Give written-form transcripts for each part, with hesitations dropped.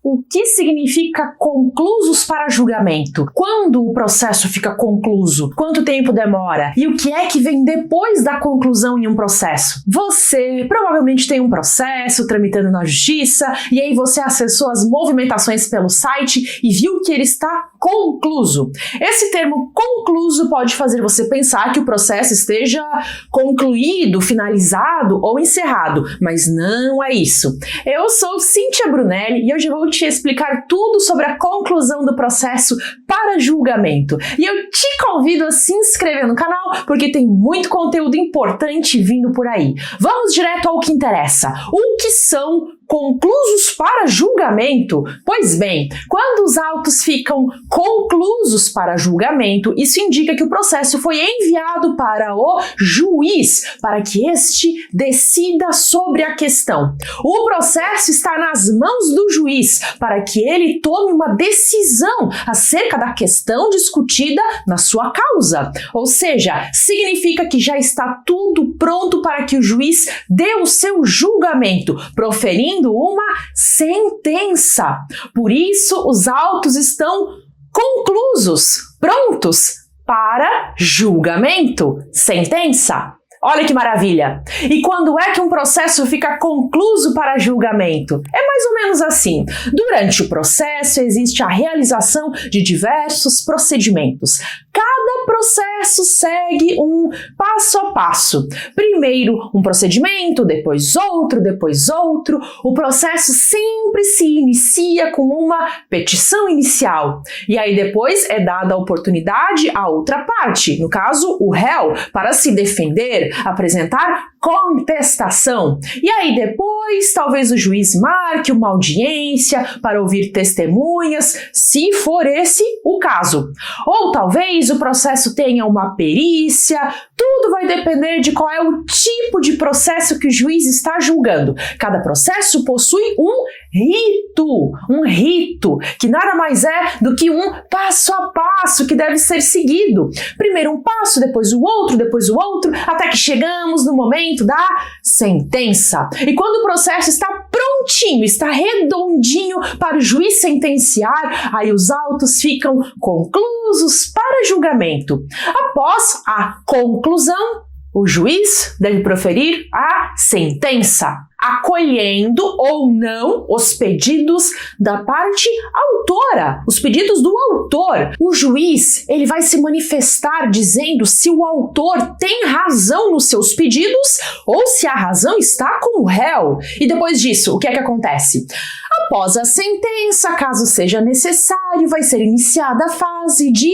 O que significa conclusos para julgamento? Quando o processo fica concluso? Quanto tempo demora? E o que é que vem depois da conclusão em um processo? Você provavelmente tem um processo tramitando na justiça e aí você acessou as movimentações pelo site e viu que ele está concluso. Esse termo concluso pode fazer você pensar que o processo esteja concluído, finalizado ou encerrado, mas não é isso. Eu sou Cíntia Brunelli e hoje eu vou te explicar tudo sobre a conclusão do processo para julgamento. E eu te convido a se inscrever no canal porque tem muito conteúdo importante vindo por aí. Vamos direto ao que interessa. O que são conclusos para julgamento? Pois bem, quando os autos ficam conclusos para julgamento, isso indica que o processo foi enviado para o juiz, para que este decida sobre a questão. O processo está nas mãos do juiz, para que ele tome uma decisão acerca da questão discutida na sua causa. Ou seja, significa que já está tudo pronto para que o juiz dê o seu julgamento, proferindo uma sentença. Por isso, os autos estão conclusos, prontos para julgamento, sentença. Olha que maravilha! E quando é que um processo fica concluso para julgamento? É mais ou menos assim. Durante o processo existe a realização de diversos procedimentos. Cada processo segue um passo a passo. Primeiro um procedimento, depois outro, depois outro. O processo sempre se inicia com uma petição inicial. E aí depois é dada a oportunidade à outra parte, no caso o réu, para se defender, apresentar contestação. E aí depois talvez o juiz marque uma audiência para ouvir testemunhas, se for esse o caso. Ou talvez o processo tenha uma perícia, tudo vai depender de qual é o tipo de processo que o juiz está julgando. Cada processo possui um rito, que nada mais é do que um passo a passo que deve ser seguido. Primeiro um passo, depois o outro, até que chegamos no momento da sentença. E quando o processo está prontinho, está redondinho para o juiz sentenciar, aí os autos ficam conclusos para julgamento. Após a conclusão, o juiz deve proferir a sentença, acolhendo ou não os pedidos da parte autora, os pedidos do autor. O juiz, ele vai se manifestar dizendo se o autor tem razão nos seus pedidos ou se a razão está com o réu. E depois disso, o que é que acontece? Após a sentença, caso seja necessário, vai ser iniciada a fase de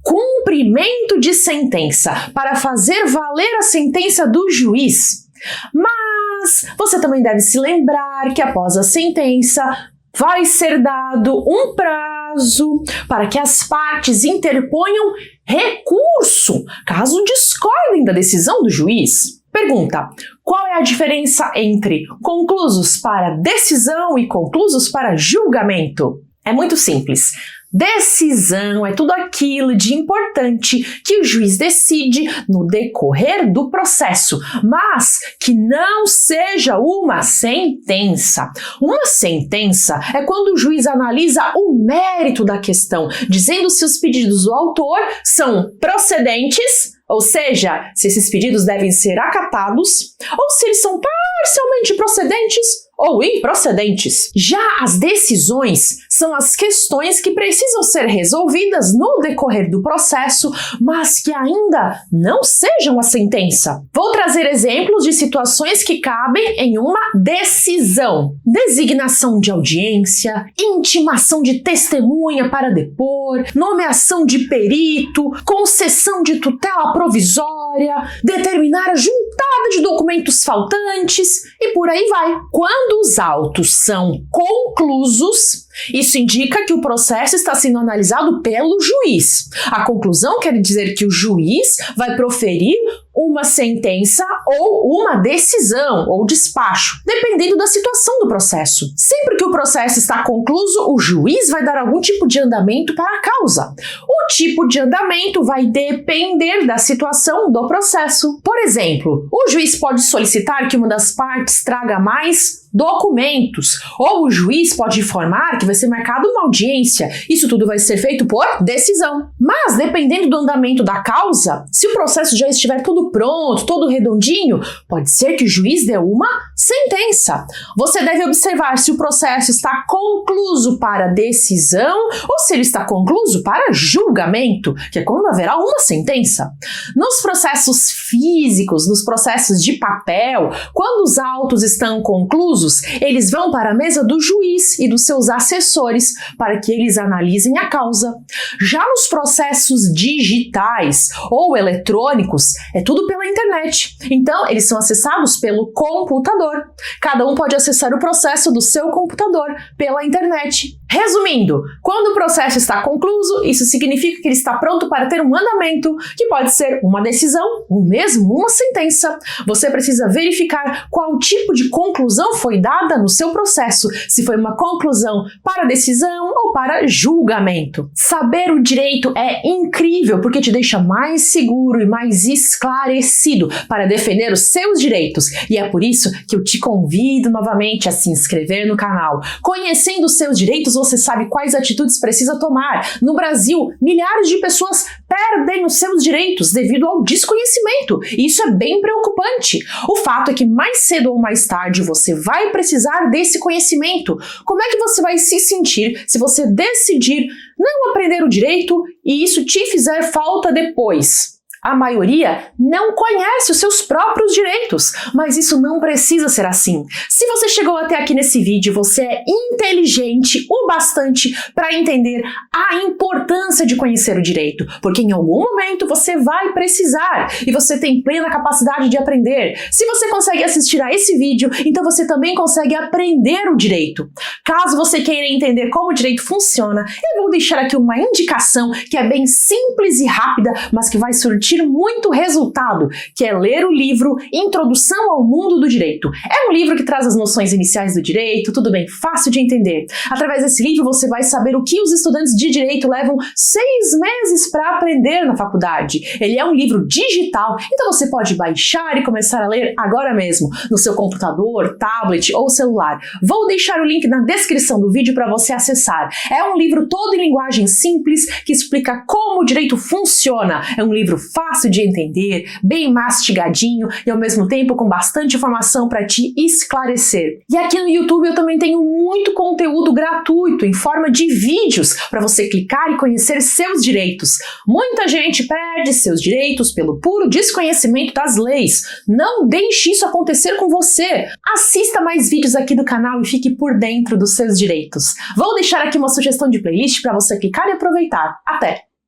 cumprimento de sentença, para fazer valer a sentença do juiz. Mas você também deve se lembrar que após a sentença vai ser dado um prazo para que as partes interponham recurso, caso discordem da decisão do juiz. Pergunta: qual é a diferença entre conclusos para decisão e conclusos para julgamento? É muito simples. Decisão é tudo aquilo de importante que o juiz decide no decorrer do processo, mas que não seja uma sentença. Uma sentença é quando o juiz analisa o mérito da questão, dizendo se os pedidos do autor são procedentes, ou seja, se esses pedidos devem ser acatados, ou se eles são parcialmente procedentes ou improcedentes. Já as decisões são as questões que precisam ser resolvidas no decorrer do processo, mas que ainda não sejam a sentença. Vou trazer exemplos de situações que cabem em uma decisão: designação de audiência, intimação de testemunha para depor, nomeação de perito, concessão de tutela provisória, determinar a juntada de documentos faltantes e por aí vai. Quando os autos são conclusos, isso indica que o processo está sendo analisado pelo juiz. A conclusão quer dizer que o juiz vai proferir uma sentença ou uma decisão ou despacho, dependendo da situação do processo. Sempre que o processo está concluído, o juiz vai dar algum tipo de andamento para a causa. O tipo de andamento vai depender da situação do processo. Por exemplo, o juiz pode solicitar que uma das partes traga mais documentos, ou o juiz pode informar que vai ser marcada uma audiência. Isso tudo vai ser feito por decisão. Mas, dependendo do andamento da causa, se o processo já estiver tudo pronto, todo redondinho, pode ser que o juiz dê uma sentença. Você deve observar se o processo está concluído para decisão ou se ele está concluído para julgamento, que é quando haverá uma sentença. Nos processos físicos, nos processos de papel, quando os autos estão concluídos, eles vão para a mesa do juiz e dos seus assessores para que eles analisem a causa. Já nos processos digitais ou eletrônicos, é tudo pela internet. Então, eles são acessados pelo computador. Cada um pode acessar o processo do seu computador pela internet. Resumindo, quando o processo está concluído, isso significa que ele está pronto para ter um andamento, que pode ser uma decisão ou mesmo uma sentença. Você precisa verificar qual tipo de conclusão foi dada no seu processo, se foi uma conclusão para decisão ou para julgamento. Saber o direito é incrível porque te deixa mais seguro e mais esclarecido para defender os seus direitos. E é por isso que eu te convido novamente a se inscrever no canal. Conhecendo os seus direitos, você sabe quais atitudes precisa tomar. No Brasil, milhares de pessoas perdem os seus direitos devido ao desconhecimento. E isso é bem preocupante. O fato é que mais cedo ou mais tarde você vai precisar desse conhecimento. Como é que você vai se sentir se você decidir não aprender o direito e isso te fizer falta depois? A maioria não conhece os seus próprios direitos, mas isso não precisa ser assim. Se você chegou até aqui nesse vídeo, você é inteligente o bastante para entender a importância de conhecer o direito, porque em algum momento você vai precisar e você tem plena capacidade de aprender. Se você consegue assistir a esse vídeo, então você também consegue aprender o direito. Caso você queira entender como o direito funciona, eu vou deixar aqui uma indicação que é bem simples e rápida, mas que vai surtir muito resultado, que é ler o livro Introdução ao Mundo do Direito. É um livro que traz as noções iniciais do direito, tudo bem, fácil de entender. Através desse livro você vai saber o que os estudantes de direito levam 6 meses para aprender na faculdade. Ele é um livro digital, então você pode baixar e começar a ler agora mesmo, no seu computador, tablet ou celular. Vou deixar o link na descrição do vídeo para você acessar. É um livro todo em linguagem simples, que explica como o direito funciona. É um livro fácil de entender, bem mastigadinho e ao mesmo tempo com bastante informação para te esclarecer. E aqui no YouTube eu também tenho muito conteúdo gratuito em forma de vídeos para você clicar e conhecer seus direitos. Muita gente perde seus direitos pelo puro desconhecimento das leis. Não deixe isso acontecer com você. Assista mais vídeos aqui do canal e fique por dentro dos seus direitos. Vou deixar aqui uma sugestão de playlist para você clicar e aproveitar. Até!